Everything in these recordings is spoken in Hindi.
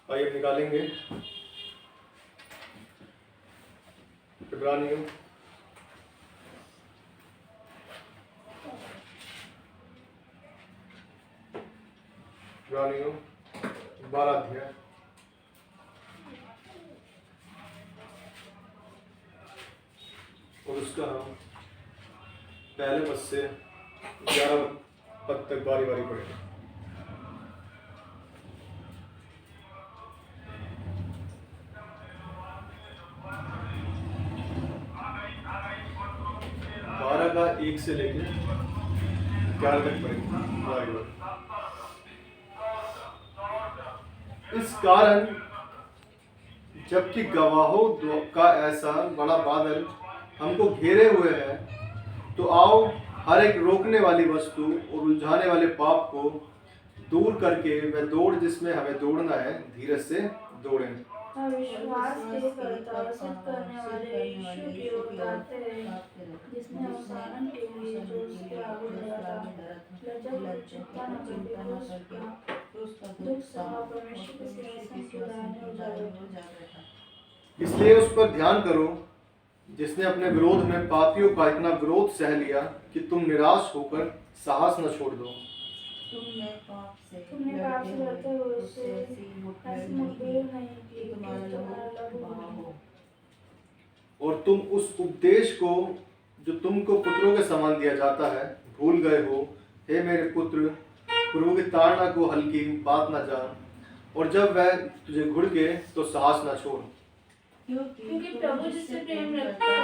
आइए निकालेंगे इब्रानियों इब्रानियों 12 अध्याय और उसका हम पहले पद से 11 पद तक बारी बारी पढ़ेंगे। का 1 से लेकर 11 तक पढ़ेंगे। इस कारण जबकि गवाहों का ऐसा बड़ा बादल हमको घेरे हुए है, तो आओ हर एक रोकने वाली वस्तु और उलझाने वाले पाप को दूर करके वह दौड़ जिसमें हमें दौड़ना है धीरज से दौड़ें। विश्वास के कर्ता सिद्ध करने वाले यीशु की ओर आते हैं, जिसने अवसान के लिए जो उसके आगे लगा था, लज्जत चिंता न करके उसका दुख सहा परमेश्वर के सिंहासन के दाहिने उजागर था। इसलिए उस पर ध्यान करो जिसने अपने विरोध में पापियों का इतना विरोध सह लिया कि तुम निराश होकर साहस न छोड़ दो। तुमने पाप से लड़ते हुए उससे ऐसी मुठभेड़ नहीं की कि तुम्हारा लहू बहा हो। और तुम उस उपदेश को जो तुमको पुत्रों के समान दिया जाता है भूल गए हो। हे मेरे पुत्र, प्रभु की ताड़ना को हल्की बात न जान, और जब वह तुझे घुड़के तो साहस न छोड़, क्योंकि प्रभु जिससे प्रेम करता है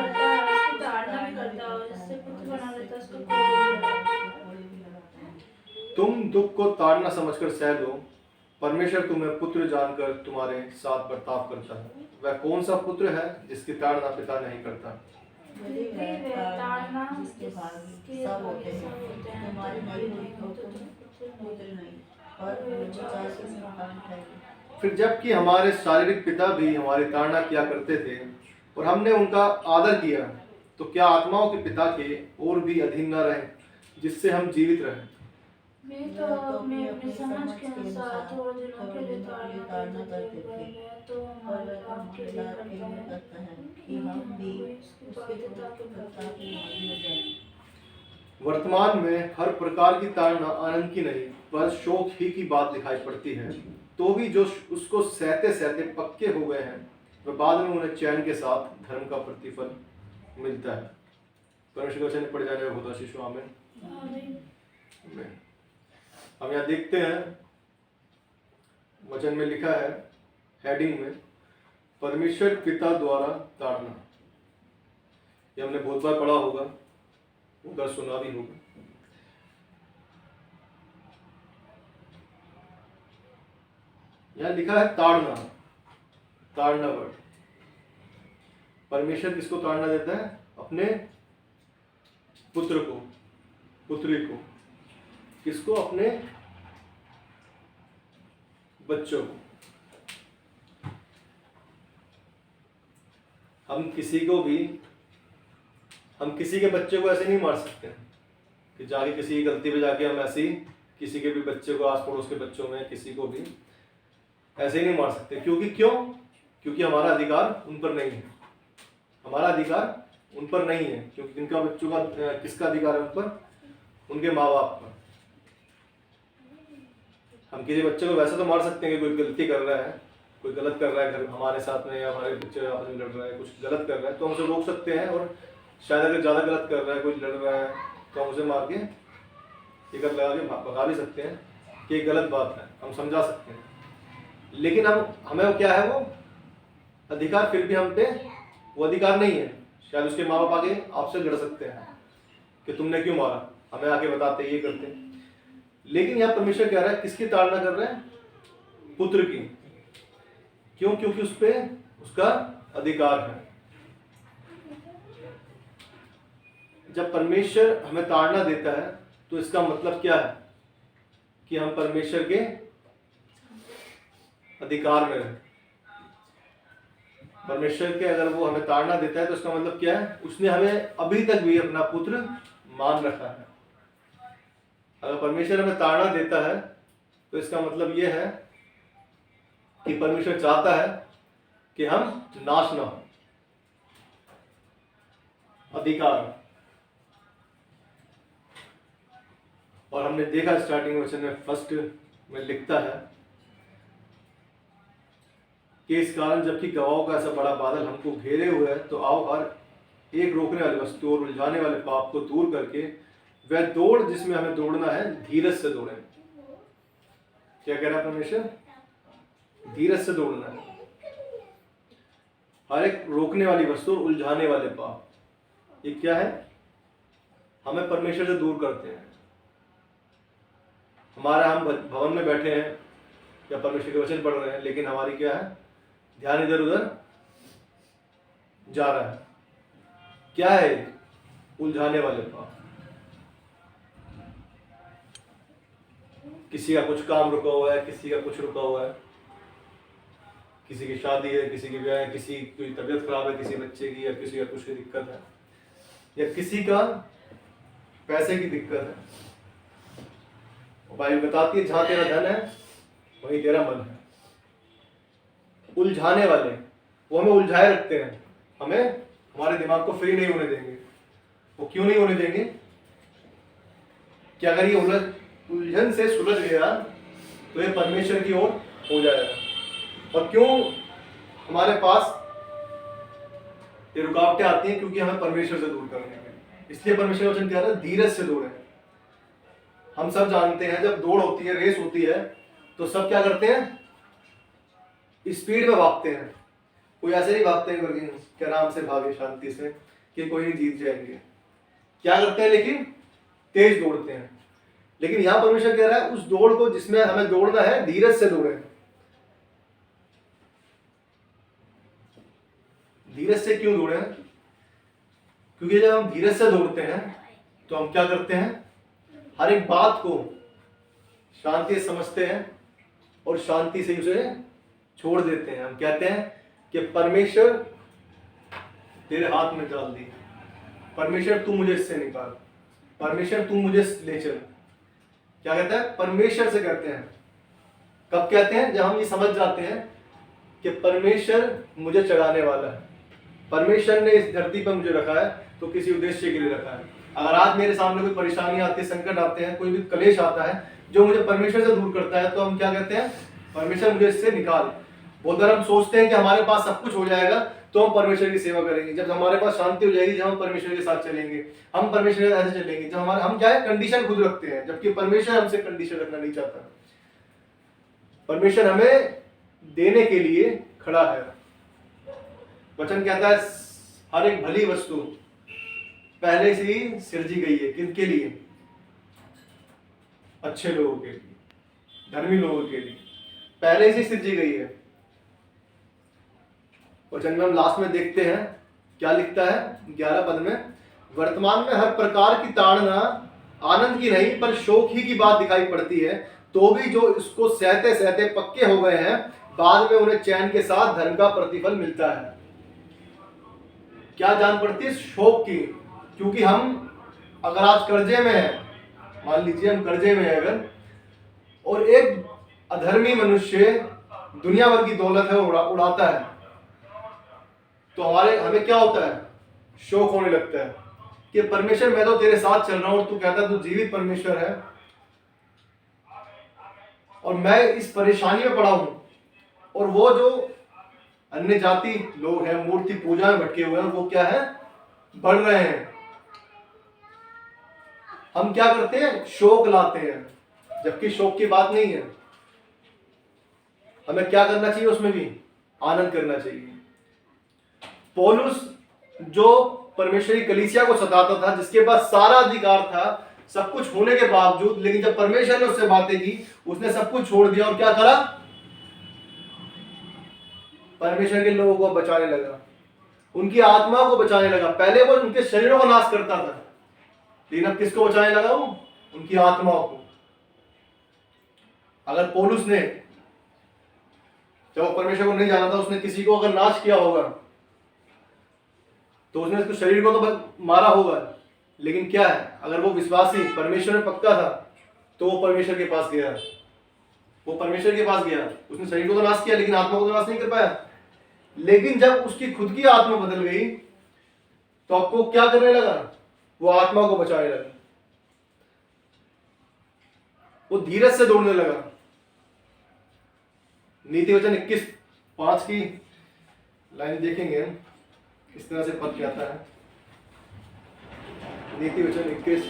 उसकी ताड़ना भी करता है, जिससे पुत्र बना लेता है उसको कोड़ी भी लगाता है। तुम दुख को ताड़ना समझकर सह लो। परमेश्वर तुम्हें पुत्र जानकर तुम्हारे साथ बर्ताव करता है। वह कौन सा पुत्र है जिसकी ताड़ना पिता नहीं करता? ताड़ना जिसके भागी सब होते हैं, तुम्हारे नहीं हुई तो पुत्र नहीं, और विचार से संतान है। फिर जबकि हमारे शारीरिक पिता भी हमारी ताड़ना किया करते थे और हमने उनका आदर किया, तो क्या आत्माओं के पिता के और भी अधीन न रहे, जिससे हम जीवित रहें? मैं अपने समझ के अनुसार थोड़े दिनों के लिए ताड़ना करते थे, तो हमारे लाभ के लिए करता है कि हम भी उसके पिता के प्रताप के भागी हो जाएं। वर्तमान में हर प्रकार की ताड़ना आनंद की नहीं पर शोक ही की बात दिखाई पड़ती है, तो भी जो उसको सहते सहते पक्के हो गए हैं वह बाद में उन्हें चैन के साथ धर्म का प्रतिफल मिलता है। परमेश्वर का वचन पढ़ जाने में होता शिशु। आमीन। हम यहाँ देखते हैं वचन में लिखा है हेडिंग में, परमेश्वर पिता द्वारा ताड़ना। ये हमने बहुत बार पढ़ा होगा, उधर सुना भी होगा। यहाँ लिखा है ताड़ना, ताड़ना वर्ड। परमेश्वर किसको ताड़ना देता है? अपने पुत्र को, पुत्री को। किसको? अपने बच्चों को। हम किसी के बच्चे को ऐसे नहीं मार सकते कि जाके किसी की गलती पे जाके हम ऐसे ही किसी के भी बच्चे को, आस पड़ोस के बच्चों में किसी को भी ऐसे ही नहीं मार सकते। क्योंकि हमारा अधिकार उन पर नहीं है। हमारा अधिकार उन पर नहीं है, क्योंकि इनका बच्चों का किसका अधिकार है उन पर? उनके माँ बाप पर। हम किसी बच्चे को वैसे तो मार सकते हैं कि कोई गलती कर रहा है, कोई गलत कर रहा है घर हमारे साथ में, या हमारे बच्चे आपस में लड़ रहा है, कुछ गलत कर रहा है, तो हम उसे रोक सकते हैं। और शायद अगर ज़्यादा गलत कर रहा है, कोई लड़ रहा है, तो हम उसे मार के टिकट लगा के भगा भी सकते हैं कि एक गलत बात है, हम समझा सकते हैं। लेकिन हमें क्या है वो अधिकार, फिर भी हम पे वो अधिकार नहीं है। शायद उसके माँ बाप आगे आपसे लड़ सकते हैं कि तुमने क्यों मारा, हमें आके बताते, ये करते। लेकिन यहाँ परमेश्वर कह रहा है किसकी ताड़ना कर रहे हैं? पुत्र की। क्यों? क्योंकि उस पे उसका अधिकार है। जब परमेश्वर हमें ताड़ना देता है तो इसका मतलब क्या है? कि हम परमेश्वर के अधिकार में रहें। परमेश्वर के अगर वो हमें ताड़ना देता है तो इसका मतलब क्या है? उसने हमें अभी तक भी अपना पुत्र मान रखा है। अगर परमेश्वर हमें ताड़ना देता है तो इसका मतलब ये है कि परमेश्वर चाहता है कि हम नाश ना हो। अधिकार, और हमने देखा स्टार्टिंग वचन में फर्स्ट में लिखता है कि इस कारण जबकि गवाहों का ऐसा बड़ा बादल हमको घेरे हुए है, तो आओ हर एक रोकने वाली वस्तु और उलझाने वाले पाप को दूर करके वह दौड़ जिसमें हमें दौड़ना है धीरज से दौड़े। क्या कह रहा है परमेश्वर? धीरज से दौड़ना है। हर एक रोकने वाली वस्तु, उलझाने वाले पाप, ये क्या है? हमें परमेश्वर से दूर करते हैं। हमारा हम भवन में बैठे हैं या परमेश्वर के वचन पढ़ रहे हैं, लेकिन हमारी क्या है? ध्यान इधर उधर जा रहा है। क्या है? उलझाने वाले पाप। किसी का कुछ काम रुका हुआ है, किसी का कुछ रुका हुआ है, किसी की शादी है, किसी की ब्याह है, किसी की तबीयत खराब है, किसी बच्चे की, या किसी का कुछ की दिक्कत है, या किसी का पैसे की दिक्कत है। बाइबल बताती है जहां तेरा धन है वहीं तेरा मन है। उलझाने वाले, वो हमें उलझाए रखते हैं, हमें हमारे दिमाग को फ्री नहीं होने देंगे। वो क्यों नहीं होने देंगे? कि अगर ये उलझन से सुलझ गया तो ये परमेश्वर की ओर हो जाएगा। और क्यों हमारे पास ये रुकावटें आती हैं? क्योंकि हमें परमेश्वर से दूर करने में। इसलिए परमेश्वर वचन कह रहा है धीरज से दौड़े। हम सब जानते हैं जब दौड़ होती है, रेस होती है, तो सब क्या करते हैं? स्पीड में भागते हैं। कोई ऐसे नहीं भागते हैं कि आराम से भागे शांति से कि कोई नहीं जीत जाएंगे। क्या करते हैं? लेकिन तेज दौड़ते हैं। लेकिन यहां परमेश्वर कह रहा है उस दौड़ को जिसमें हमें दौड़ना है धीरज से दौड़े। धीरज से क्यों दौड़े? क्योंकि जब हम धीरज से दौड़ते हैं तो हम क्या करते हैं? हर एक बात को शांति से समझते हैं और शांति से उसे छोड़ देते हैं। हम कहते हैं कि परमेश्वर तेरे हाथ में डाल दी, परमेश्वर तू मुझे इससे निकाल, परमेश्वर तू मुझे ले चल। क्या कहता है? परमेश्वर से कहते हैं। कब कहते हैं? जब हम ये समझ जाते हैं कि परमेश्वर मुझे चढ़ाने वाला है, परमेश्वर ने इस धरती पर मुझे रखा है तो किसी उद्देश्य के लिए रखा है। अगर आज मेरे सामने कोई परेशानी आती है, संकट आते हैं, कोई भी क्लेश आता है जो मुझे परमेश्वर से दूर करता है, तो हम क्या कहते हैं? परमेश्वर मुझे इससे निकाल। उधर हम सोचते हैं कि हमारे पास सब कुछ हो जाएगा तो हम परमेश्वर की सेवा करेंगे। जब हमारे पास शांति हो जाएगी, जब हम परमेश्वर के साथ चलेंगे, हम परमेश्वर के साथ ऐसे चलेंगे। जब हम क्या है? कंडीशन खुद रखते हैं, जबकि परमेश्वर हमसे कंडीशन रखना नहीं चाहता। परमेश्वर हमें देने के लिए खड़ा है। वचन कहता है हर एक भली वस्तु पहले से ही सिरजी गई है। किनके लिए? अच्छे लोगों के लिए, धर्मी लोगों के लिए पहले से सिरजी गई है। वचन में हम लास्ट में देखते हैं क्या लिखता है 11 पद में, वर्तमान में हर प्रकार की ताड़ना आनंद की नहीं पर शोक ही की बात दिखाई पड़ती है, तो भी जो इसको सहते सहते पक्के हो गए हैं बाद में उन्हें चैन के साथ धर्म का प्रतिफल मिलता है। क्या जान पड़ती है? शोक की। क्योंकि हम अगर आज कर्जे में है, मान लीजिए हम कर्जे में है अगर, और एक अधर्मी मनुष्य दुनिया भर की दौलत है उड़ाता है, तो हमें क्या होता है? शोक होने लगता है कि परमेश्वर मैं तो तेरे साथ चल रहा हूं और तू कहता तू जीवित परमेश्वर है और मैं इस परेशानी में पड़ा हूं। और वो जो अन्य जाति लोग हैं मूर्ति पूजा में भटके हुए हैं, वो क्या है? बढ़ रहे हैं। हम क्या करते हैं? शोक लाते हैं, जबकि शोक की बात नहीं है। हमें क्या करना चाहिए? उसमें भी आनंद करना चाहिए। पौलुस जो परमेश्वरी कलीसिया को सताता था, जिसके पास सारा अधिकार था सब कुछ होने के बावजूद, लेकिन जब परमेश्वर ने उससे बातें की उसने सब कुछ छोड़ दिया और क्या करा? परमेश्वर के लोगों को बचाने लगा, उनकी आत्मा को बचाने लगा। पहले वो उनके शरीरों का नाश करता था, लेकिन अब किसको बचाने लगा? वो उनकी आत्माओं को। अगर पौलुस ने जब परमेश्वर को नहीं जाना था, उसने किसी को अगर नाश किया होगा तो उसने उसके शरीर को तो मारा होगा, लेकिन क्या है? अगर वो विश्वासी परमेश्वर में पक्का था तो वो परमेश्वर के पास गया। वो परमेश्वर के पास गया, उसने शरीर को तो नाश किया लेकिन आत्मा को तो नाश नहीं कर पाया। लेकिन जब उसकी खुद की आत्मा बदल गई तो आपको क्या करने लगा, वो आत्मा को बचाने लगा, वो धीरज से दौड़ने लगा। नीति वचन 21:5 की लाइन देखेंगे हम, इस तरह से पद क्या आता है। नीति वचन 21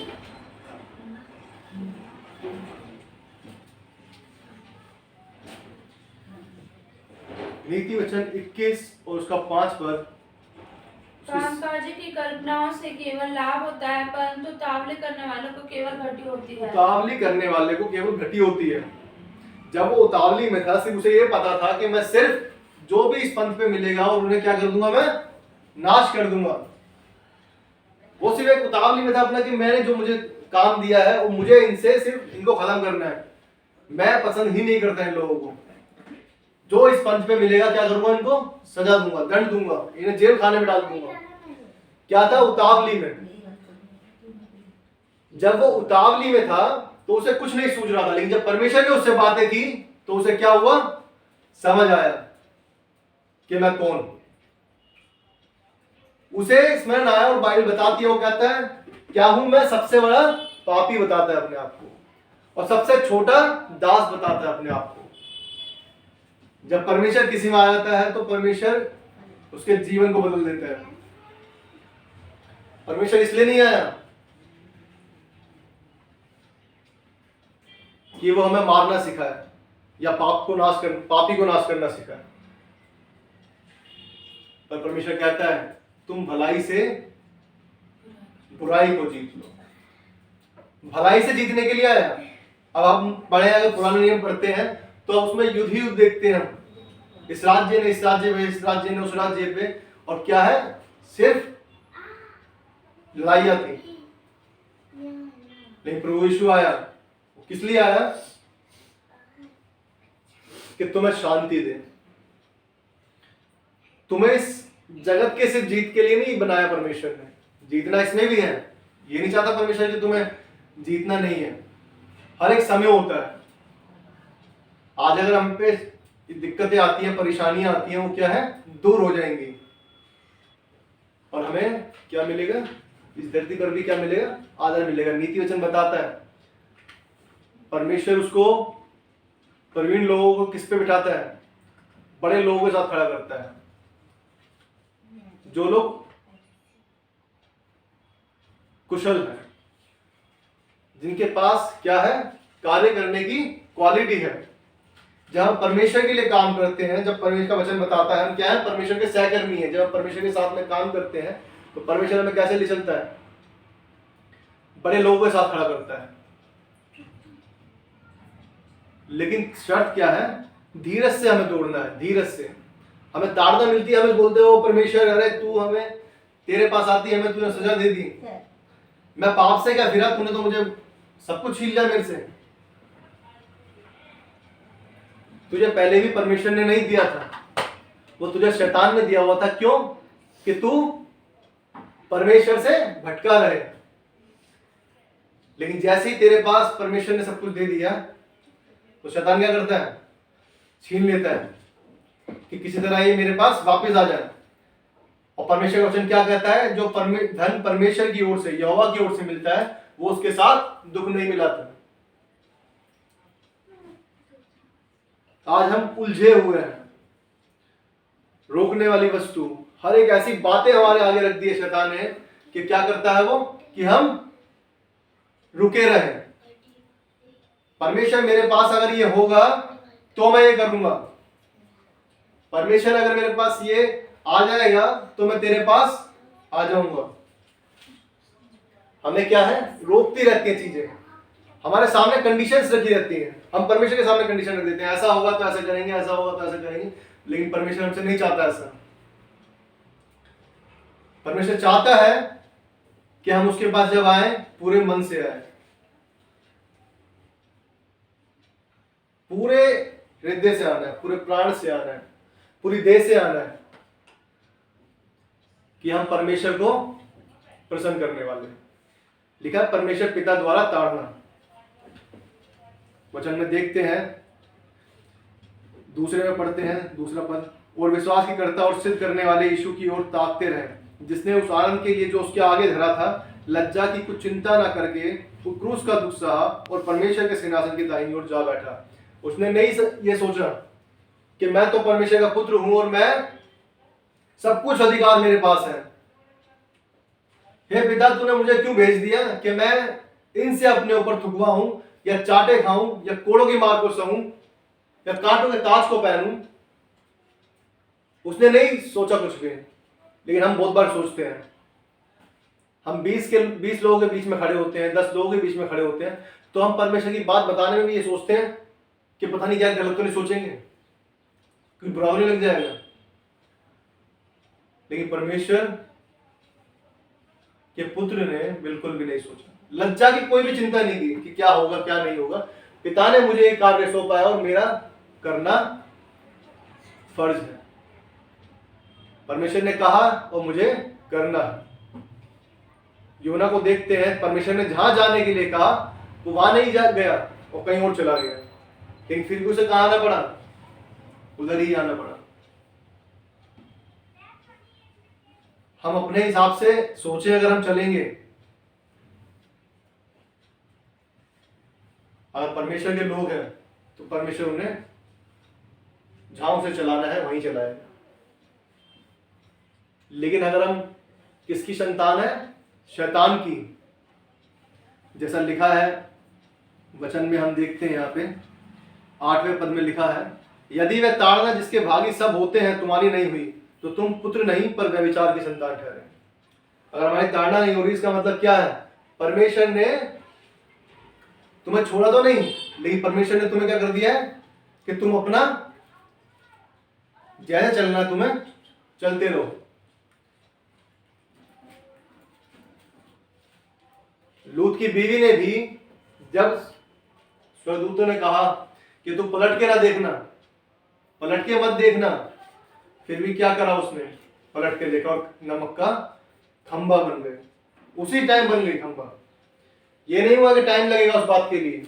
नीति वचन 21 और उसका 5 पद। कामकाजी की कल्पनाओं से केवल लाभ होता है, परंतु उतावली करने वालों को केवल घटी होती है। उतावली करने वाले को केवल घटी होती है। जब वो उतावली में था, सिर्फ उसे ये पता था कि मैं सिर्फ जो भी इस पंथ पे मिलेगा और उन्हें क्या कर दूंगा, मैं नाश कर दूंगा। वो सिर्फ एक उतावली में था अपना कि मैंने जो मुझे काम दिया है वो मुझे इनसे सिर्फ इनको खत्म करना है, मैं पसंद ही नहीं करता इन लोगों को। जो इस पंथ पे मिलेगा क्या करूंगा, इनको सजा दूंगा, दंड दूंगा, इन्हें जेल खाने में डाल दूंगा। क्या था, उतावली में। जब वो उतावली में था तो उसे कुछ नहीं सूझ रहा था, लेकिन जब परमेश्वर ने उससे बातें की तो उसे क्या हुआ, समझ आया कि मैं कौन हूं। उसे स्मरण आया और बाइबल बताती है, वो कहता है क्या हूं मैं, सबसे बड़ा पापी बताता है अपने आप को, और सबसे छोटा दास बताता है अपने आप को। जब परमेश्वर किसी में आ जाता है तो परमेश्वर उसके जीवन को बदल देता है। परमेश्वर इसलिए नहीं आया कि वो हमें मारना सिखाए या पापी को नाश करना सिखाए, पर परमेश्वर कहता है तुम भलाई से बुराई को जीत लो। भलाई से जीतने के लिए आया। अब हम पढ़े, अगर पुराने नियम पढ़ते हैं तो अब उसमें युद्ध ही युद्ध देखते हैं हम, इस राज्य ने इस राज्य पे, इस राज्य ने उस राज्य पे, और क्या है, सिर्फ लड़ाइयां थी। लेकिन प्रभु यीशु आया, किस लिए आया, कि तुम्हें शांति दे। तुम्हें इस जगत के सिर्फ जीत के लिए नहीं बनाया परमेश्वर ने, जीतना इसमें भी है। ये नहीं चाहता परमेश्वर कि तुम्हें जीतना नहीं है। हर एक समय होता है। आज अगर हम पे दिक्कतें आती हैं, परेशानियां आती हैं, वो क्या है, दूर हो जाएंगी, और हमें क्या मिलेगा, इस धरती पर भी क्या मिलेगा, आदर मिलेगा। नीति वचन बताता है परमेश्वर उसको प्रवीण लोगों को किस पे बिठाता है, बड़े लोगों के साथ खड़ा करता है। जो लोग कुशल हैं, जिनके पास क्या है, कार्य करने की क्वालिटी है। जब हम परमेश्वर के लिए काम करते हैं, जब परमेश्वर का वचन बताता है हम क्या है, परमेश्वर के सहकर्मी हैं। जब हम परमेश्वर के साथ में काम करते हैं तो परमेश्वर हमें कैसे ले चलता है, बड़े लोगों के साथ खड़ा करता है। लेकिन शर्त क्या है, धीरज से हमें दौड़ना है, धीरज से। हमें ताड़ना मिलती है, हमें बोलते हो परमेश्वर, अरे तू हमें, तेरे पास आती है, हमें तूने सजा दे दी, मैं पाप से क्या फिरा, तूने तो मुझे सब कुछ छीन लिया मेरे से। तुझे पहले भी परमेश्वर ने नहीं दिया था, वो तुझे शैतान ने दिया हुआ था। क्यों, कि तू परमेश्वर से भटका रहे। लेकिन जैसे ही तेरे पास परमेश्वर ने सब कुछ दे दिया तो शैतान क्या करता है, छीन लेता है कि किसी तरह ये मेरे पास वापस आ जाए। और परमेश्वर का वचन क्या कहता है, जो धन परमेश्वर की ओर से, यहोवा की ओर से मिलता है, वो उसके साथ दुख नहीं मिलाता। आज हम उलझे हुए हैं, रोकने वाली वस्तु, हर एक ऐसी बातें हमारे आगे रख दी है शैतान ने, कि क्या करता है वो, कि हम रुके रहे। परमेश्वर मेरे पास अगर ये होगा तो मैं ये करूंगा, परमेश्वर अगर मेरे पास ये आ जाएगा तो मैं तेरे पास आ जाऊंगा। हमें क्या है, रोकती रहती है चीजें, हमारे सामने कंडीशंस रखी रहती हैं। हम परमेश्वर के सामने कंडीशन रख देते हैं, ऐसा होगा तो ऐसा करेंगे, ऐसा होगा तो ऐसा करेंगे। लेकिन परमेश्वर हमसे नहीं चाहता ऐसा। परमेश्वर चाहता है कि हम उसके पास जब आए, पूरे मन से आए, पूरे हृदय से आना है, पूरे प्राण से आना है, पूरी देह से आना है, कि हम परमेश्वर को प्रसन्न करने वाले। लिखा है परमेश्वर पिता द्वारा ताड़ना। वचन में देखते हैं दूसरे में पढ़ते हैं दूसरा पद, और विश्वास की करता और सिद्ध करने वाले यीशु की ओर ताकते रहे, जिसने उस आनंद के लिए जो उसके आगे धरा था लज्जा की कुछ चिंता न करके वो क्रूस का दुख सहा और परमेश्वर के सिंहासन की दाहिनी ओर जा बैठा। उसने नहीं ये सोचा कि मैं तो परमेश्वर का पुत्र हूं और मैं सब कुछ अधिकार मेरे पास है, हे पिता तूने मुझे क्यों भेज दिया कि मैं इनसे अपने ऊपर थुकवाऊं या चाटे खाऊं या कोड़ों की मार को सहूं या कांटों के ताज को पहनूं। उसने नहीं सोचा कुछ भी, लेकिन हम बहुत बार सोचते हैं। हम 20 लोगों के बीच में खड़े होते हैं, 10 लोगों के बीच में खड़े होते हैं, तो हम परमेश्वर की बात बताने में भी ये सोचते हैं कि पता नहीं क्या गलत तो नहीं सोचेंगे, कुछ बुरा नहीं लग जाएगा। लेकिन परमेश्वर के पुत्र ने बिल्कुल भी नहीं सोचा, लज्जा की कोई भी चिंता नहीं की कि क्या होगा क्या नहीं होगा। पिता ने मुझे एक कार्य सौंपा है और मेरा करना फर्ज है। परमेश्वर ने कहा और मुझे करना है। योना को देखते हैं, परमेश्वर ने जहां जाने के लिए कहा वो वहां नहीं जा गया और कहीं और चला गया, लेकिन फिर भी उसे कहां आना पड़ा, उधर ही आना पड़ा। हम अपने हिसाब से सोचे अगर हम चलेंगे, अगर परमेश्वर के लोग हैं तो परमेश्वर उन्हें जहां उसे चलाना है वहीं चलाएगा। लेकिन अगर हम किसकी संतान है, शैतान की, जैसा लिखा है वचन में, हम देखते हैं यहाँ पे 8वें पद में लिखा है, यदि वह ताड़ना जिसके भागी सब होते हैं तुम्हारी नहीं हुई तो तुम पुत्र नहीं पर व्यभिचार की संतान ठहरे। अगर हमारी ताड़ना नहीं हो रही, इसका मतलब क्या है, परमेश्वर ने तुम्हें छोड़ा तो नहीं, लेकिन परमेश्वर ने तुम्हें क्या कर दिया है कि तुम अपना जैसे चलना है तुम्हें चलते रहो। लूत की बीवी ने भी जब स्वर्गदूतों ने कहा कि तू पलट के ना देखना, पलट के मत देखना, फिर भी क्या करा उसने, पलट के देखा और नमक का खंबा बन गए। उसी टाइम बन गई खंबा। ये नहीं हुआ कि टाइम लगेगा उस बात के लिए,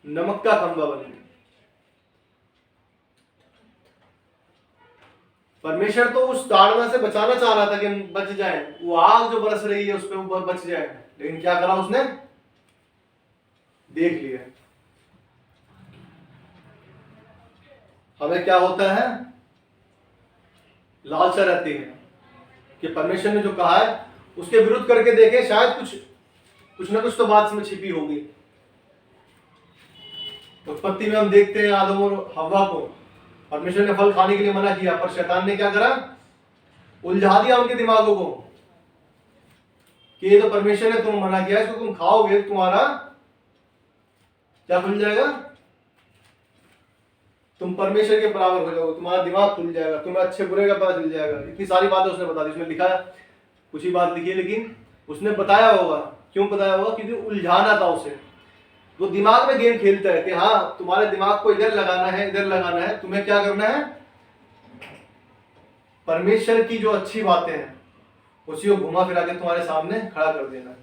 नमक का खंबा बन गई। परमेश्वर तो उस ताड़ना से बचाना चाह रहा था कि हम बच जाएं, वो आग जो बरस रही है उस पर वो बच जाए, लेकिन क्या करा उसने, देख लिया। हमें क्या होता है, लालसा रहती है कि परमेश्वर ने जो कहा है उसके विरुद्ध करके देखें, शायद कुछ ना कुछ तो बात इसमें छिपी होगी। उत्पत्ति में हम देखते हैं आदम और हव्वा को परमेश्वर ने फल खाने के लिए मना किया, पर शैतान ने क्या करा, उलझा दिया उनके दिमागों को कि ये तो परमेश्वर ने तुम मना किया, इसको तुम खाओगे तुम्हारा क्या खुल जाएगा, तुम परमेश्वर के बराबर हो जाओगे, तुम्हारा दिमाग खुल जाएगा, तुम्हें अच्छे बुरे का पता चल जाएगा। इतनी सारी बातें उसने बता दी, उसने लिखा है, कुछ ही बात लिखी है, लेकिन उसने बताया होगा। क्यों बताया होगा, क्योंकि उलझाना था उसे। वो दिमाग में गेम खेलता है कि हाँ तुम्हारे दिमाग को इधर लगाना है, इधर लगाना है, तुम्हें क्या करना है, परमेश्वर की जो अच्छी बातें हैं उसी को घुमा फिरा के तुम्हारे सामने खड़ा कर देना है,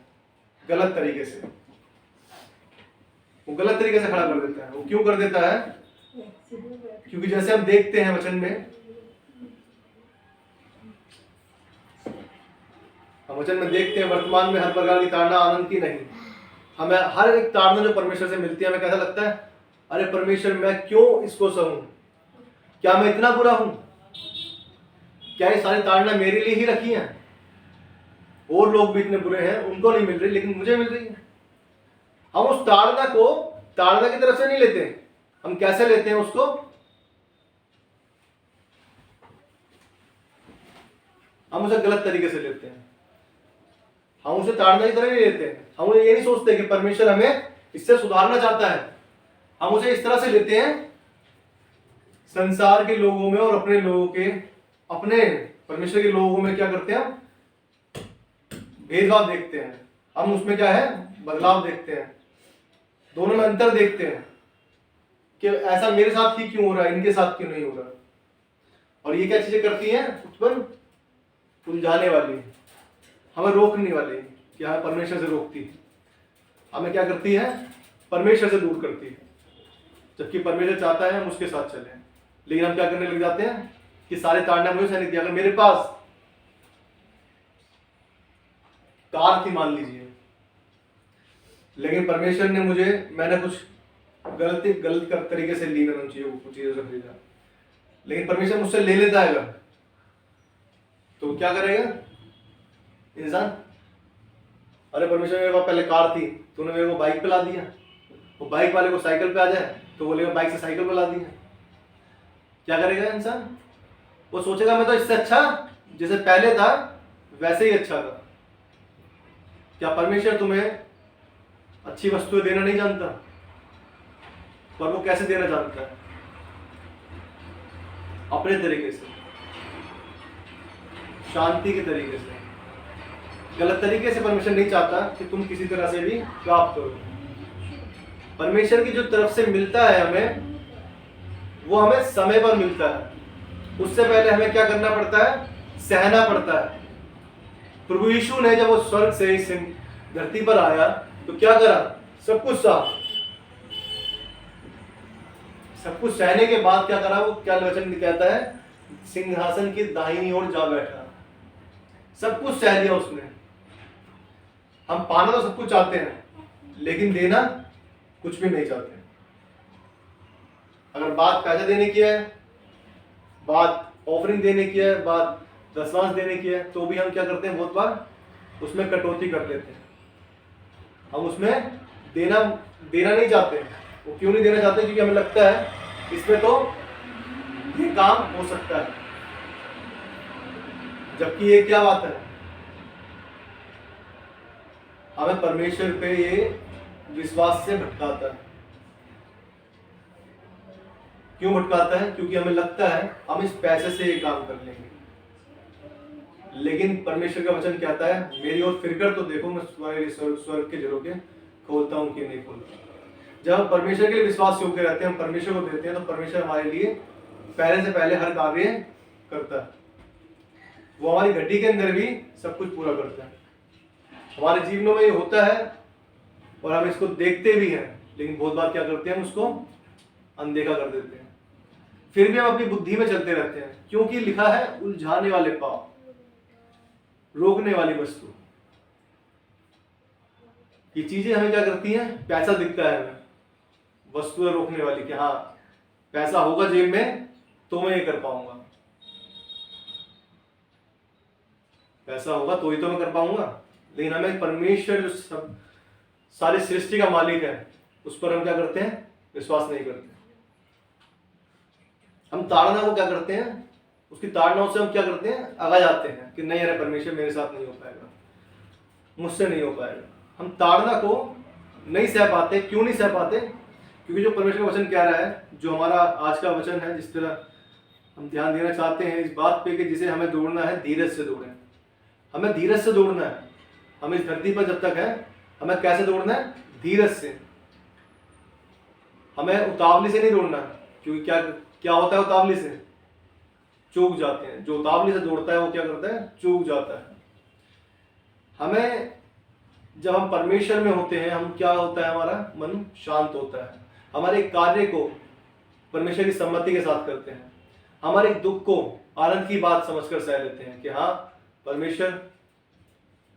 गलत तरीके से। वो गलत तरीके से खड़ा कर देता है। वो क्यों कर देता है, क्योंकि जैसे हम देखते हैं वचन में, हम वचन में देखते हैं वर्तमान में हर प्रकार की ताड़ना आनंद की नहीं। हमें हर एक ताड़ना जो परमेश्वर से मिलती है, हमें कैसा लगता है, अरे परमेश्वर मैं क्यों इसको सहूं, क्या मैं इतना बुरा हूं, क्या ये सारी ताड़ना मेरे लिए ही रखी है, और लोग भी इतने बुरे हैं उनको नहीं मिल रही लेकिन मुझे मिल रही है। हम उस ताड़ना को ताड़ना की तरफ से नहीं लेते, हम कैसे लेते हैं उसको, हम उसे गलत तरीके से लेते हैं। हम उसे ताड़ना की तरह नहीं लेते, हम ये नहीं सोचते कि परमेश्वर हमें इससे सुधारना चाहता है। हम उसे इस तरह से लेते हैं, संसार के लोगों में और अपने लोगों के, अपने परमेश्वर के लोगों में क्या करते हैं, भेदभाव देखते हैं। हम उसमें क्या है, बदलाव देखते हैं, दोनों में अंतर देखते हैं कि ऐसा मेरे साथ ही क्यों हो रहा है, इनके साथ क्यों नहीं हो रहा। और ये क्या चीजें करती हैं, उत्पन्न उलझाने वाली, हमें रोकने वाली, कि हमें परमेश्वर से रोकती है, हमें क्या करती है, परमेश्वर से दूर करती है। जबकि परमेश्वर चाहता है हम उसके साथ चलें। लेकिन हम क्या करने लग जाते हैं कि सारे ताड़ना मुझे सैनिक दिया। अगर मेरे पास कार थी मान लीजिए, लेकिन परमेश्वर ने मैंने कुछ गलत तरीके से ली, मैंने उन चीजों से खरीदा, लेकिन परमेश्वर मुझसे ले लेता है अगर, तो क्या करेगा इंसान? अरे परमेश्वर मेरे पास पहले कार थी, तूने मेरे को बाइक पे ला दिया, वो बाइक वाले को साइकिल पे आ जाए तो बोलेगा बाइक से साइकिल पे ला दिया। क्या करेगा इंसान? वो सोचेगा मैं तो इससे अच्छा जैसे पहले था वैसे ही अच्छा था। क्या परमेश्वर तुम्हें अच्छी वस्तुएं देना नहीं जानता? पर वो कैसे देना जानता है? अपने तरीके से, शांति के तरीके से। गलत तरीके से परमेश्वर नहीं चाहता कि तुम किसी तरह से भी प्राप्त करो। परमेश्वर की जो तरफ से मिलता है हमें, वो हमें समय पर मिलता है। उससे पहले हमें क्या करना पड़ता है? सहना पड़ता है। प्रभु यीशु ने जब वो स्वर्ग से इस धरती पर आया तो क्या करा? सब कुछ सहने के बाद क्या करा? वो क्या वचन कहता है? सिंहासन की दाहिनी ओर जा बैठा। सब कुछ सह लिया उसने। हम पाना तो सब कुछ चाहते हैं, लेकिन देना कुछ भी नहीं चाहते। अगर बात पैसा देने की है, बात ऑफरिंग देने की है, बात दशमांश देने की है, तो भी हम क्या करते हैं? बहुत बार उसमें कटौती कर लेते हैं। हम उसमें देना नहीं चाहते। वो क्यों नहीं देना चाहते? क्योंकि हमें लगता है इसमें तो ये काम हो सकता है, जबकि ये क्या बात है? हमें परमेश्वर पे ये विश्वास से भटकाता है। क्यों भटकाता है? क्योंकि हमें लगता है हम इस पैसे से ये काम कर लेंगे, लेकिन परमेश्वर का वचन कहता है मेरी ओर फिरकर तो देखो, मैं तुम्हारे स्वर्ग के झरोखे खोलता हूं कि नहीं खोलता। जब हम परमेश्वर के लिए विश्वास योग्य रहते हैं, हम परमेश्वर को देते हैं, तो परमेश्वर हमारे लिए पहले से पहले हर कार्य करता है। वो हमारी घटी के अंदर भी सब कुछ पूरा करता है। हमारे जीवनों में ये होता है और हम इसको देखते भी हैं, लेकिन बहुत बार क्या करते हैं? हम उसको अनदेखा कर देते हैं। फिर भी हम अपनी बुद्धि में चलते रहते हैं, क्योंकि लिखा है उलझाने वाले पाप, रोकने वाली वस्तु। ये चीजें हमें क्या करती हैं? पैसा दिखता है हमें, वस्तुएं रोकने वाली, कि हाँ पैसा होगा जेब में तो मैं ये कर पाऊंगा, पैसा होगा तो ही तो मैं कर पाऊंगा। लेकिन हमें परमेश्वर जो सब सारी सृष्टि का मालिक है, उस पर हम क्या करते हैं? विश्वास नहीं करते। हम ताड़ना को क्या करते हैं? उसकी ताड़नाओं से हम क्या करते हैं? आगा जाते हैं कि नहीं, अरे परमेश्वर मेरे साथ नहीं हो पाएगा, मुझसे नहीं हो पाएगा। हम ताड़ना को नहीं सह पाते। क्यों नहीं सह पाते? क्योंकि जो परमेश्वर का वचन कह रहा है, जो हमारा आज का वचन है, जिस तरह हम ध्यान देना चाहते हैं इस बात पे कि जिसे हमें दौड़ना है धीरज से दौड़ें। हमें धीरज से दौड़ना है। हम इस धरती पर जब तक है, हमें कैसे दौड़ना है? धीरज से। हमें उतावली से नहीं दौड़ना, क्योंकि क्या होता है उतावली से? चूक जाते हैं। जो उतावली से दौड़ता है वो क्या करता है? चूक जाता है। हमें जब हम परमेश्वर में होते हैं, हम क्या होता है? हमारा मन शांत होता है। हमारे कार्य को परमेश्वर की सम्मति के साथ करते हैं। हमारे दुख को आनंद की बात समझकर सह लेते हैं कि हाँ परमेश्वर,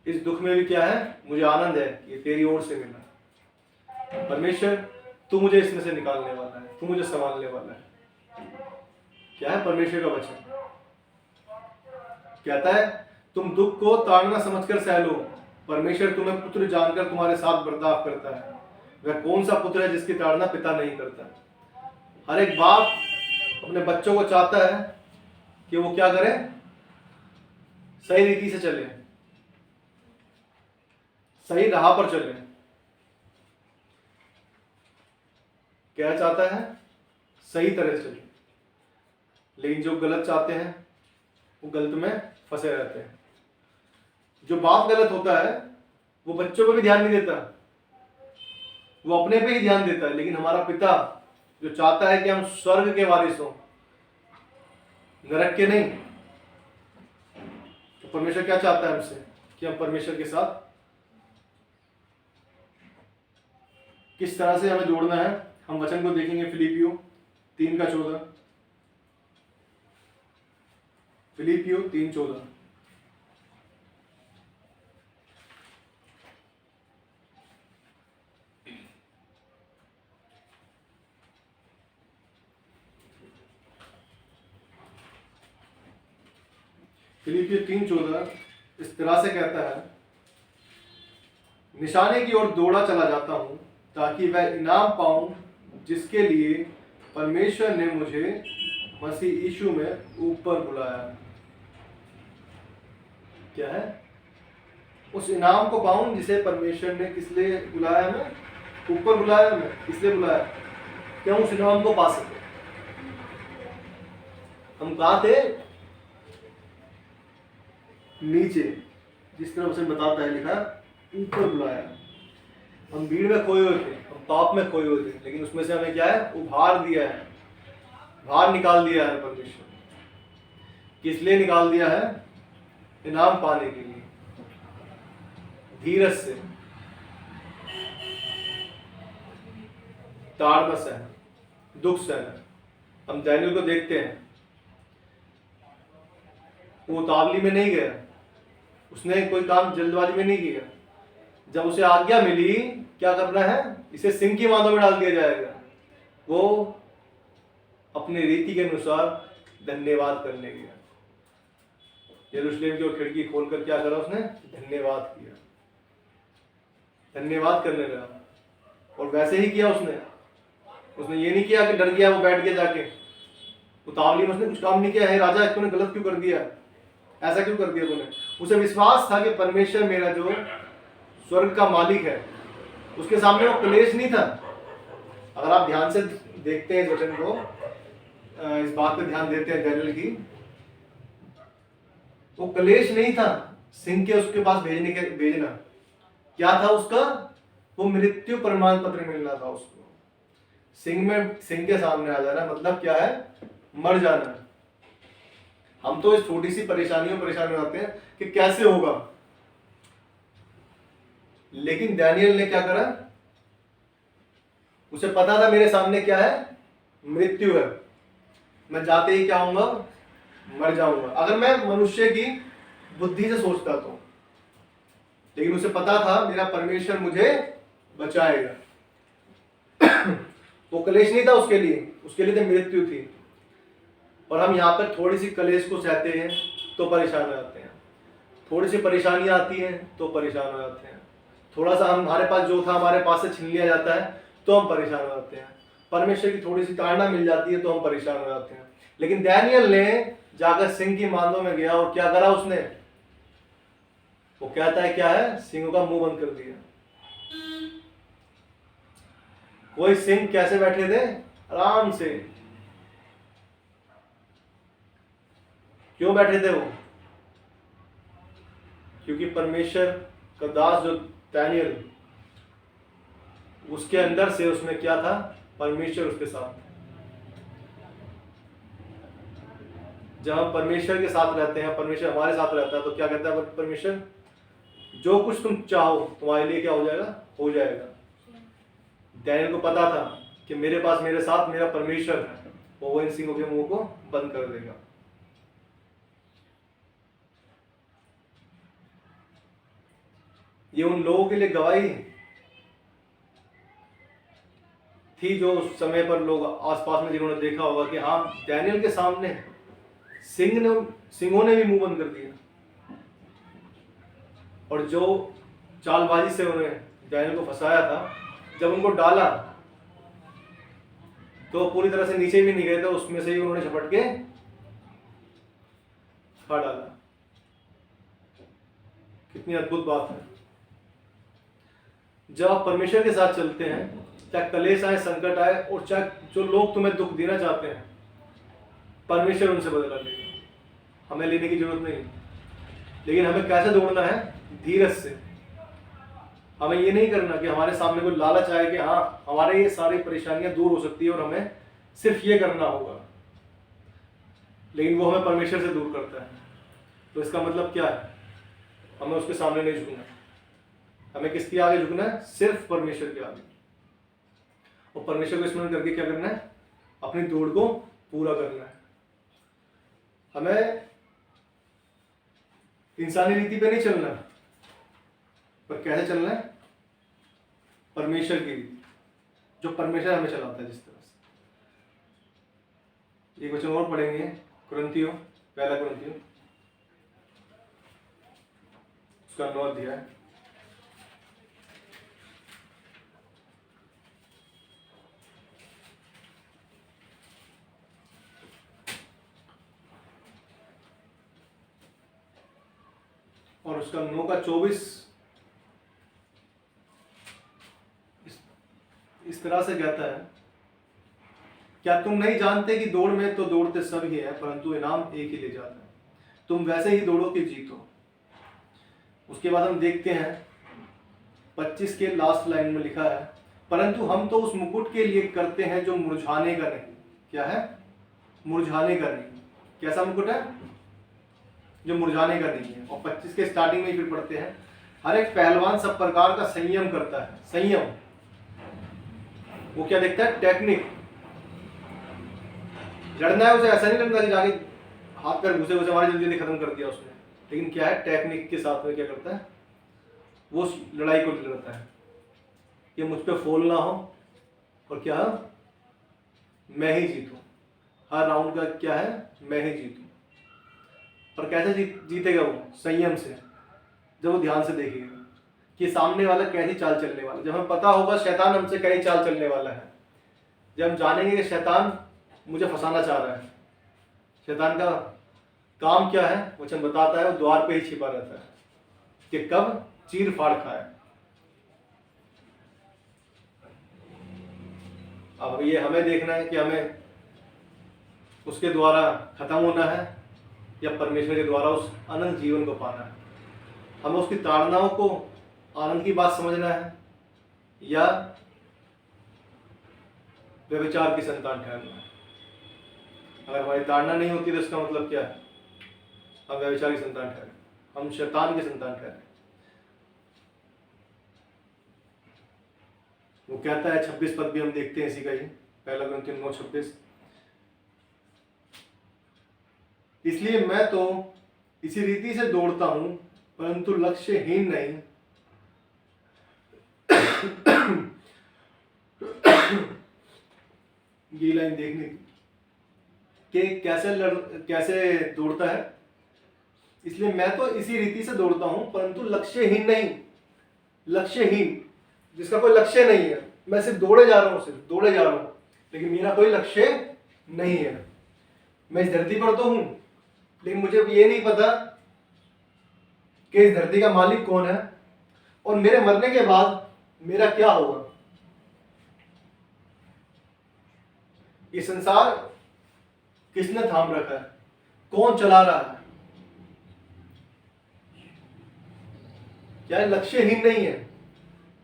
इस दुख में भी क्या है? मुझे आनंद है, ये तेरी ओर से मिला। परमेश्वर तू मुझे इसमें से निकालने वाला है, तू मुझे संभालने वाला है। क्या है परमेश्वर का वचन? कहता है तुम दुख को ताड़ना समझकर सह लो, परमेश्वर तुम्हें पुत्र जानकर तुम्हारे साथ बर्ताव करता है। वह कौन सा पुत्र है जिसकी ताड़ना पिता नहीं करता? हर एक बाप अपने बच्चों को चाहता है कि वो क्या करे? सही रीति से चले, सही राह पर चले। क्या चाहता है? सही तरह से चले। लेकिन जो गलत चाहते हैं वो गलत में फंसे रहते हैं। जो बाप गलत होता है वो बच्चों पर भी ध्यान नहीं देता, वो अपने पे ही ध्यान देता है। लेकिन हमारा पिता जो चाहता है कि हम स्वर्ग के वारिस हों, नरक के नहीं, तो परमेश्वर क्या चाहता है हमसे? कि हम परमेश्वर के साथ किस तरह से हमें जोड़ना है? हम वचन को देखेंगे फिलिपियो 3:14। फिलिपियो 3:14। फिलिपियो 3:14 इस तरह से कहता है, निशाने की ओर दौड़ा चला जाता हूं ताकि वह इनाम पाऊं जिसके लिए परमेश्वर ने मुझे मसीह यीशु में ऊपर बुलाया। क्या है? उस इनाम को पाऊं जिसे परमेश्वर ने किस लिए बुलाया, हमें ऊपर बुलाया, हमें इसलिए बुलाया क्या उस इनाम को पा सके। हम कहाँ थे? नीचे, जिस तरह उसे बताता है लिखा, ऊपर बुलाया। हम भीड़ में खोए हुए थे, हम पाप में खोए हुए थे, लेकिन उसमें से हमें क्या है? उभार दिया है, बाहर निकाल दिया है परमेश्वर। किस लिए निकाल दिया है? इनाम पाने के लिए, धीरज से, ताड़ना सहना, दुख सहना। हम दानियल को देखते हैं, वो उतावली में नहीं गया, उसने कोई काम जल्दबाजी में नहीं किया। जब उसे आज्ञा मिली क्या करना है, इसे सिंह की मांदों में डाल दिया जाएगा, वो अपनी रीति के अनुसार धन्यवाद करने गया। यरूशलेम की ओर खिड़की खोलकर क्या करा उसने? धन्यवाद किया, धन्यवाद करने लगा। और वैसे ही किया उसने। उसने ये नहीं किया कि डर गया वो बैठ गया जाके, उतावली में उसने कुछ काम नहीं किया है, राजा तूने गलत क्यों कर दिया, ऐसा क्यों कर दिया तूने। उसे विश्वास था कि परमेश्वर मेरा जो स्वर्ग का मालिक है, उसके सामने वो क्लेश नहीं था। अगर आप ध्यान से देखते हैं इस वचन को, इस बात पे ध्यान देते हैं दानियल की, वो क्लेश नहीं था सिंह के उसके पास भेजना। क्या था उसका? वो मृत्यु प्रमाण पत्र मिलना था उसको। सिंह के सामने आ जाना मतलब क्या है? मर जाना। हम तो इस छोटी सी परेशानियों में परेशान हो जाते हैं कि कैसे होगा, लेकिन दानियल ने क्या करा? उसे पता था मेरे सामने क्या है? मृत्यु है, मैं जाते ही क्या होऊंगा? मर जाऊंगा। अगर मैं मनुष्य की बुद्धि से सोचता तो, लेकिन उसे पता था मेरा परमेश्वर मुझे बचाएगा। वो कलेश नहीं था उसके लिए तो मृत्यु थी। और हम यहाँ पर थोड़ी सी कलेश को सहते हैं तो परेशान हो जाते हैं, थोड़ी सी परेशानी आती है तो परेशान हो जाते हैं, थोड़ा सा हमारे पास जो था हमारे पास से छीन लिया जाता है तो हम परेशान हो जाते हैं, परमेश्वर की थोड़ी सी ताड़ना मिल जाती है तो हम परेशान हो जाते हैं। लेकिन दानियल ने जाकर सिंह की मांदों में गया और क्या करा उसने? वो कहता है क्या है? सिंह का मुंह बंद कर दिया। कोई सिंह कैसे बैठे थे? आराम से। क्यों बैठे थे वो? क्योंकि परमेश्वर का दास जो दानियल, उसके अंदर से उसमें क्या था? परमेश्वर उसके साथ। जब हम परमेश्वर के साथ रहते हैं, परमेश्वर हमारे साथ रहता है, तो क्या कहता है परमेश्वर? जो कुछ तुम चाहो तुम्हारे लिए क्या हो जाएगा? हो जाएगा। दानियल को पता था कि मेरे पास मेरे साथ मेरा परमेश्वर है, वो इन सिंहों के मुंह को बंद कर देगा। ये उन लोगों के लिए गवाही थी जो उस समय पर लोग आसपास में जिन्होंने देखा होगा कि हाँ, दानियल के सामने सिंहों ने भी मुंह बंद कर दिया। और जो चालबाजी से उन्होंने दानियल को फंसाया था, जब उनको डाला तो पूरी तरह से नीचे भी नहीं गए थे, उसमें से ही उन्होंने झपट के खा डाला। कितनी अद्भुत बात है। जब आप परमेश्वर के साथ चलते हैं, चाहे कलेश आए, संकट आए, और चाहे जो लोग तुम्हें दुख देना चाहते हैं, परमेश्वर उनसे बदला लेगा। हमें लेने की जरूरत नहीं। लेकिन हमें कैसे दौड़ना है? धीरज से। हमें ये नहीं करना कि हमारे सामने कोई लालच आए कि हाँ, हमारे ये सारी परेशानियां दूर हो सकती है और हमें सिर्फ ये करना होगा, लेकिन वो हमें परमेश्वर से दूर करता है। तो इसका मतलब क्या है? हमें उसके सामने नहीं झुकना। हमें किसके आगे झुकना है? सिर्फ परमेश्वर के आगे। और परमेश्वर को स्मरण करके क्या करना है, अपनी दौड़ को पूरा करना है। हमें इंसानी रीति पे नहीं चलना, पर कैसे चलना है, परमेश्वर की रीति, जो परमेश्वर हमें चलाता है जिस तरह से। एक वचन और पढ़ेंगे, कुरिन्थियों, पहला कुरिन्थियों उसका 9 अध्याय। और उसका 9 का 24 इस तरह से कहता है, क्या तुम नहीं जानते कि दौड़ में तो दौड़ते सब ही हैं, परंतु इनाम एक ही ले जाता है। तुम वैसे ही दौड़ो कि जीतो। उसके बाद हम देखते हैं 25 के लास्ट लाइन में लिखा है, परंतु हम तो उस मुकुट के लिए करते हैं जो मुरझाने का नहीं। क्या है? मुरझाने का नहीं। कैसा मुकुट है? जो मुरझाने का नहीं है। और 25 के स्टार्टिंग में फिर पढ़ते हैं, हर एक पहलवान सब प्रकार का संयम करता है। संयम, वो क्या देखता है? टेक्निक। लड़ना है उसे, ऐसा नहीं लड़ना कि जाके हाथ पैर घुसे घुसे हमारी जल्दी खत्म कर दिया उसने, लेकिन क्या है, टेक्निक के साथ में क्या करता है, वो लड़ाई को लड़ता है कि मुझ पे फॉल ना हो और क्या, मैं ही जीतूं। हर राउंड का क्या है, मैं ही जीतूं। पर कैसे जीतेगा वो? संयम से। जब वो ध्यान से देखेगा कि सामने वाला कैसी चाल चलने वाला, जब हमें पता होगा शैतान हमसे कैसी चाल चलने वाला है, जब हम जानेंगे कि शैतान मुझे फंसाना चाह रहा है, शैतान का काम क्या है, वचन बताता है, वो द्वार पे ही छिपा रहता है कि कब चीर फाड़ खाए। अब ये हमें देखना है कि हमें उसके द्वारा खत्म होना है या परमेश्वर के द्वारा उस अनंत जीवन को पाना है। हमें उसकी ताड़नाओं को आनंद की बात समझना है या व्यभिचार की संतान ठहरना है। अगर हमारी ताड़ना नहीं होती तो इसका मतलब क्या है, हम व्यभिचार की संतान ठहरे, हम शैतान की संतान ठहरे। वो कहता है 26 पद भी हम देखते हैं इसी का ही, पहला कुरिन्थियों 9:26, इसलिए मैं तो इसी रीति से दौड़ता हूं परंतु लक्ष्यहीन नहीं। ये लाइन देखने की कि कैसे दौड़ता है। इसलिए मैं तो इसी रीति से दौड़ता हूं परंतु लक्ष्यहीन नहीं। लक्ष्यहीन, जिसका कोई लक्ष्य नहीं है, मैं सिर्फ दौड़े जा रहा हूं, सिर्फ दौड़े जा रहा हूं, लेकिन मेरा कोई लक्ष्य नहीं है। मैं इस धरती पर तो हूं, लेकिन मुझे ये नहीं पता कि इस धरती का मालिक कौन है और मेरे मरने के बाद मेरा क्या होगा। ये संसार किसने थाम रखा है, कौन चला रहा है, क्या लक्ष्यहीन नहीं है।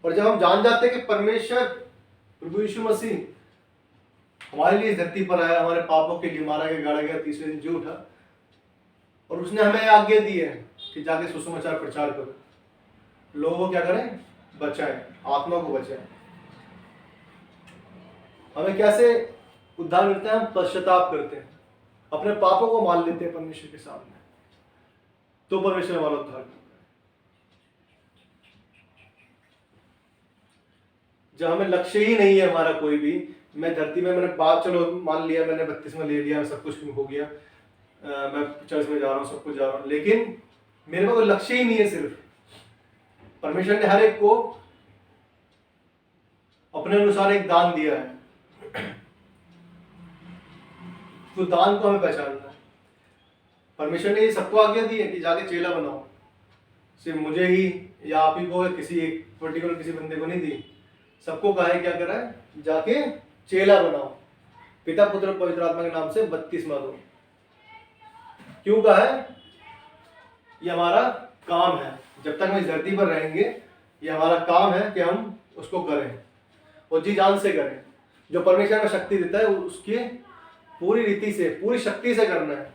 और जब हम जान जाते हैं कि परमेश्वर प्रभु यीशु मसीह हमारे लिए इस धरती पर आया, हमारे पापों के लिए मारा गया, गाड़ा गया, तीसरे दिन जी उठा, और उसने हमें आज्ञा दी है कि जाके सुसमाचार प्रचार करो, लोगों को क्या करें, बचाएं, आत्मा को बचाएं। हमें कैसे उद्धार मिलता है? हम पश्चाताप करते हैं, अपने पापों को मान लेते हैं परमेश्वर के सामने, तो परमेश्वर हमारा उद्धार करता है। जब हमें लक्ष्य ही नहीं है हमारा कोई भी, मैं धरती में, मैंने बात, चलो मान लिया मैंने 32 में ले लिया, सब कुछ हो गया, मैं चर्च में जा रहा हूँ, सब कुछ जा रहा हूँ, लेकिन मेरे पास कोई लक्ष्य ही नहीं है। सिर्फ परमेश्वर ने हर एक को अपने अनुसार एक दान दिया है, तो दान को हमें पहचानना है। परमेश्वर ने ये सबको आज्ञा दी है कि जाके चेला बनाओ, सिर्फ मुझे ही या आप ही को, किसी एक पर्टिकुलर किसी बंदे को नहीं दी, सबको कहा है, क्या कर रहा है, जाके चेला बनाओ, पिता पुत्र पवित्र आत्मा के नाम से बपतिस्मा दो। क्यों कहा है? ये हमारा काम है, जब तक हम इस धरती पर रहेंगे ये हमारा काम है कि हम उसको करें और जी जान से करें। जो परमेश्वर में शक्ति देता है उसकी पूरी रीति से, पूरी शक्ति से करना है।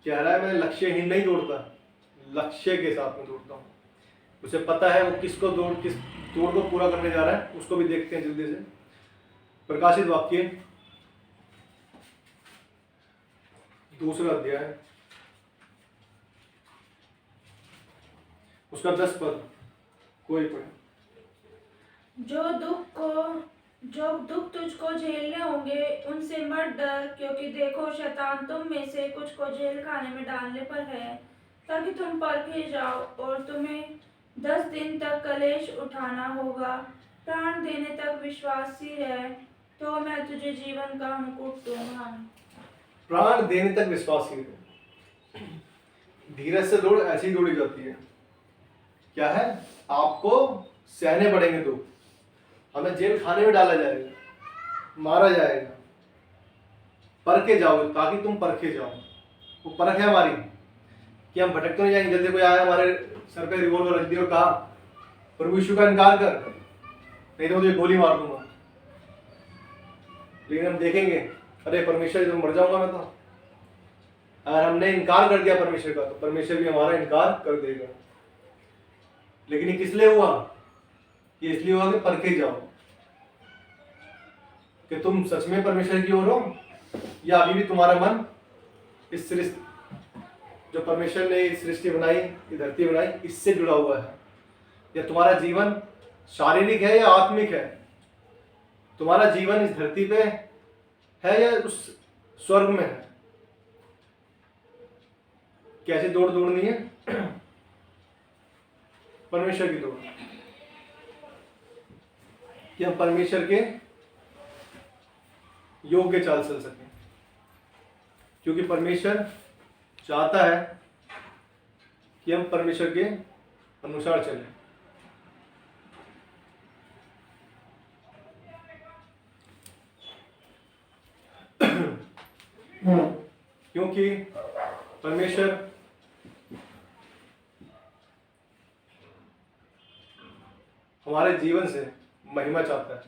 कह रहा है मैं लक्ष्यहीन नहीं दौड़ता, लक्ष्य के साथ में दौड़ता हूं। उसे पता है वो किस दौड़ को पूरा करने जा रहा है। उसको भी देखते हैं जल्दी से। प्रकाशित वाक्य 2 अध्याय उसका 10 पद, कोई पढ़े। जो दुख तुझको झेलने होंगे उनसे मत डर, क्योंकि देखो शैतान तुम में से कुछ को जेल खाने में डालने पर है, ताकि तुम परखे जाओ, और तुम्हें 10 दिन तक कलेश उठाना होगा। प्राण देने तक विश्वासी रह, तो मैं तुझे जीवन का मुकुट दूंगा। प्राण देने तक विश्वासी रहे। धीरज से दौड़ ऐसी दौड़ी जाती है। क्या है? आपको सहने पड़ेंगे दुख, हमें जेल खाने में डाला जाएगा, मारा जाएगा, परखे जाओगे ताकि तुम परखे जाओ। वो परख है हमारी कि हम भटक तो नहीं जाएंगे। जल्दी कोई आया हमारे सर पे रिवॉल्वर रख दिया और कहा प्रभु यीशु का इनकार कर, नहीं तो मुझे गोली मार दूंगा। लेकिन हम देखेंगे अरे परमेश्वर तो मर जाऊंगा मैं तो। अगर हमने इनकार कर दिया परमेश्वर का, तो परमेश्वर भी हमारा इनकार कर देगा। लेकिन ये किस लिए हुआ? ये इसलिए हुआ कि परखे जाओ कि तुम सच में परमेश्वर की ओर हो, या अभी भी तुम्हारा मन इस सृष्टि, जो परमेश्वर ने इस सृष्टि बनाई, ये धरती बनाई, इससे जुड़ा हुआ है। या तुम्हारा जीवन शारीरिक है या आत्मिक है? तुम्हारा जीवन इस धरती पे है या उस स्वर्ग में है? कैसे दौड़ दौड़नी है? परमेश्वर की दौड़, कि हम परमेश्वर के योग्य चाल चल सकें, क्योंकि परमेश्वर चाहता है कि हम परमेश्वर के अनुसार चलें। क्योंकि परमेश्वर हमारे जीवन से महिमा चाहता है।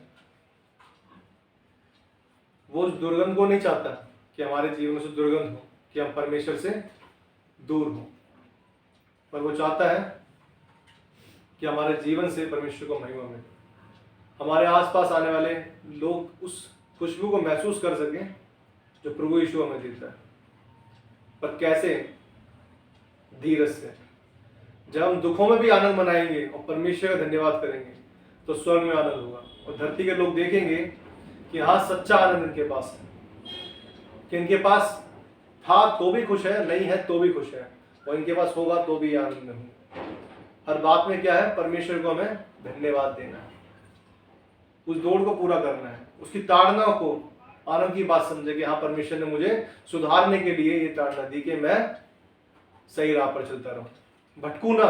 वो उस दुर्गंध को नहीं चाहता कि हमारे जीवन से दुर्गंध हो, कि हम परमेश्वर से दूर हो, पर वो चाहता है कि हमारे जीवन से परमेश्वर को महिमा मिले, हमारे आसपास आने वाले लोग उस खुशबू को महसूस कर सकें जो प्रभु यीशु हमें देता है। पर कैसे? धीरज से। जब हम दुखों में भी आनंद मनाएंगे और परमेश्वर का धन्यवाद करेंगे, तो स्वर्ग में आनंद होगा, और धरती के लोग देखेंगे कि हाँ सच्चा आनंद इनके पास है, कि इनके पास था तो भी खुश है, नहीं है तो भी खुश है, और इनके पास होगा तो भी आनंद में होगा। हर बात में क्या है? परमेश्वर को हमें धन्यवाद देना है, उस दौड़ को पूरा करना है, उसकी ताड़ना को आनंद की बात समझे कि हाँ परमेश्वर ने मुझे सुधारने के लिए ये ताड़ना दी कि मैं सही राह पर चलता रहूं, भटकू ना।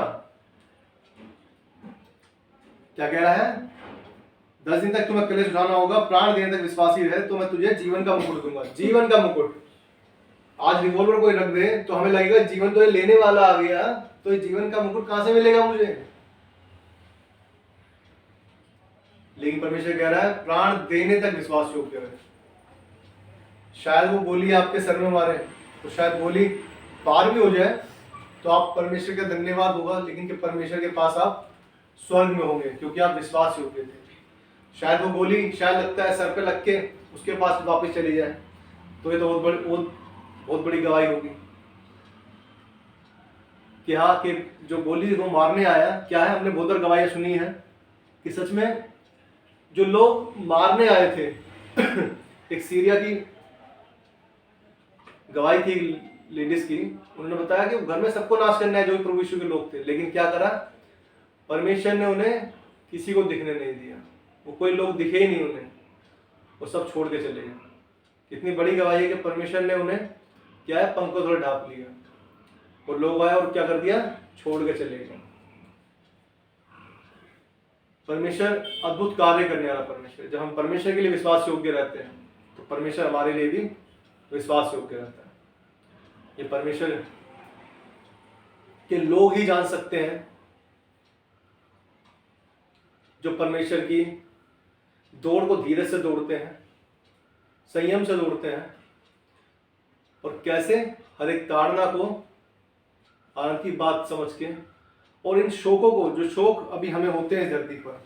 क्या कह रहा है? 10 दिन तक तुम्हें कलेश उठाना होगा, प्राण देने तक विश्वासी रहे, तो मैं तुझे जीवन का मुकुट दूंगा। जीवन का मुकुट। आज रिवॉल्वर कोई रख दे तो हमें लगेगा जीवन तो ये लेने वाला आ गया, तो ये जीवन का मुकुट कहां से मिलेगा मुझे? लेकिन परमेश्वर कह रहा है प्राण देने तक विश्वास योग्य रहे। शायद वो गोली आपके सर में मारे, तो शायद गोली पार भी हो जाए, तो आप परमेश्वर का धन्यवाद होगा, लेकिन कि परमेश्वर के पास आप स्वर्ग में होंगे, क्योंकि आप विश्वास योग्य थे। शायद वो गोली, शायद लगता है सर पे लग के उसके पास वापस चली जाए, तो ये तो बहुत बड़ी गवाही होगी कि हाँ, कि जो गोली वो मारने आया, क्या है, हमने बहुत बार गवाहियां सुनी है कि सच में जो लोग मारने आए थे एक सीरिया की गवाही थी लेडीज की, उन्होंने बताया कि घर में सबको नाश करना है जो भी प्रभु यीशु के लोग थे, लेकिन क्या करा? परमेश्वर ने उन्हें किसी को दिखने नहीं दिया, वो कोई लोग दिखे ही नहीं उन्हें, वो सब छोड़ के चले गए। इतनी बड़ी गवाही है कि परमेश्वर ने उन्हें क्या है, पंखों थोड़ा ढांप लिया, और लोग आए और क्या कर दिया? छोड़ के चले गए। परमेश्वर अद्भुत कार्य करने वाला परमेश्वर। जब हम परमेश्वर के लिए विश्वास योग्य रहते हैं, तो परमेश्वर हमारे लिए भी विश्वास योग्य रहता है। ये परमेश्वर के लोग ही जान सकते हैं जो परमेश्वर की दौड़ को धीरज से दौड़ते हैं, संयम से दौड़ते हैं, और कैसे हर एक ताड़ना को आनंद की बात समझ के और इन शोकों को, जो शोक अभी हमें होते हैं इस धरती पर,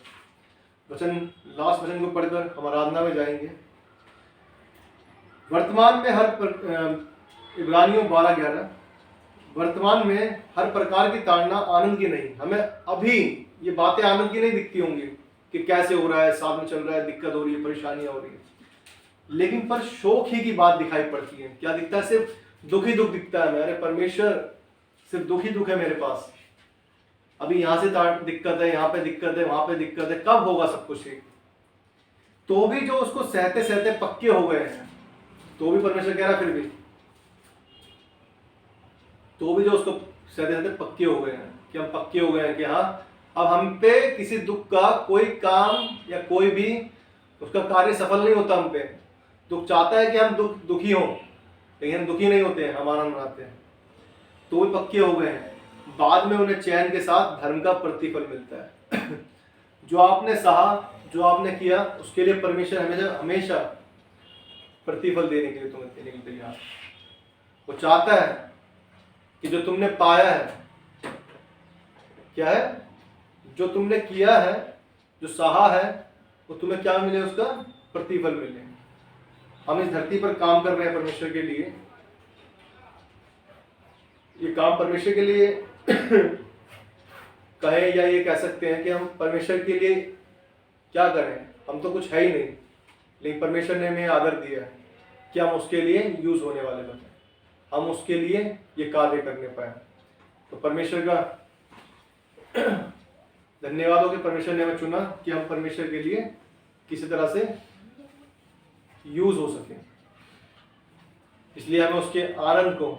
वचन, लास्ट वचन को पढ़कर हम आराधना में जाएंगे। वर्तमान में इब्रानियों 12:11, वर्तमान में हर प्रकार की ताड़ना आनंद की नहीं। हमें अभी ये बातें आनंद की नहीं दिखती होंगी कि कैसे हो रहा है, साथ में चल रहा है, दिक्कत हो रही है, परेशानियां हो रही है, लेकिन पर शोक ही की बात दिखाई पड़ती है। क्या दिखता है? सिर्फ दुख ही दुख दिखता है। मेरे परमेश्वर, सिर्फ दुख ही दुख है मेरे पास। अभी यहाँ से दिक्कत है, यहाँ पे दिक्कत है, वहां पे दिक्कत है, कब होगा सब कुछ ठीक? तो भी जो उसको सहते सहते पक्के हो गए हैं, तो भी परमेश्वर कह रहा है, फिर भी तो भी जो उसको सहते सहते पक्के हो गए हैं, कि हम पक्के हो गए हैं कि हाँ, अब हम पे किसी दुख का कोई काम या कोई भी उसका कार्य सफल नहीं होता। हम पे दुख चाहता है कि हम दुखी हों, लेकिन हम दुखी नहीं होते हैं, हम आनंद मनाते हैं। तो भी पक्के हो गए हैं। बाद में उन्हें चैन के साथ धर्म का प्रतिफल मिलता है। जो आपने सहा, जो आपने किया, उसके लिए परमेश्वर हमेशा हमेशा प्रतिफल देने के लिए तुम्हें देने के लिए तैयार। वो चाहता है कि जो तुमने पाया है, क्या है, जो तुमने किया है, जो सहा है, वो तुम्हें क्या मिले? उसका प्रतिफल मिले। हम इस धरती पर काम कर रहे हैं परमेश्वर के लिए। ये काम परमेश्वर के लिए कहें, या ये कह सकते हैं कि हम परमेश्वर के लिए क्या करें? हम तो कुछ है ही नहीं, लेकिन परमेश्वर ने हमें आदर दिया है कि हम उसके लिए यूज होने वाले बने, हम उसके लिए ये कार्य करने पाए। तो परमेश्वर का धन्यवाद हो कि परमेश्वर ने हमें चुना कि हम परमेश्वर के लिए किसी तरह से यूज हो सके। इसलिए हमें उसके आनंद को,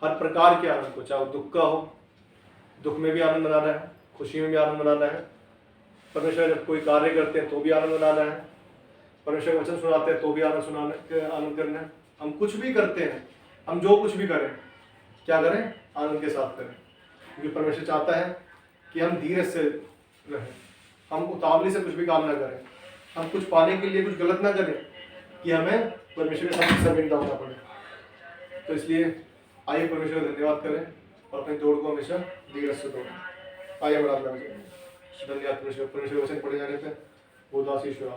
हर प्रकार के आनंद को, चाहे वो दुख का हो, दुख में भी आनंद मनाना है, खुशी में भी आनंद मनाना है। परमेश्वर जब कोई कार्य करते हैं तो भी आनंद मनाना है। परमेश्वर वचन सुनाते हैं तो भी आनंद करना है। हम कुछ भी करते हैं, हम जो कुछ भी करें, क्या करें? आनंद के साथ करें, क्योंकि परमेश्वर चाहता है कि हम धीरज से रहें, हम उतावली से कुछ भी काम ना करें, हम कुछ पाने के लिए कुछ गलत ना करें कि हमें परमेश्वर के सामने शर्मिंदा होना पड़े। तो इसलिए आइए परमेश्वर का धन्यवाद करें और अपनी दौड़ को हमेशा धीरज से दौड़ें। आइए बराबर धन्यवाद परमेश्वर। परमेश्वर वचन पढ़े जाने पर बहुत आशीष हो।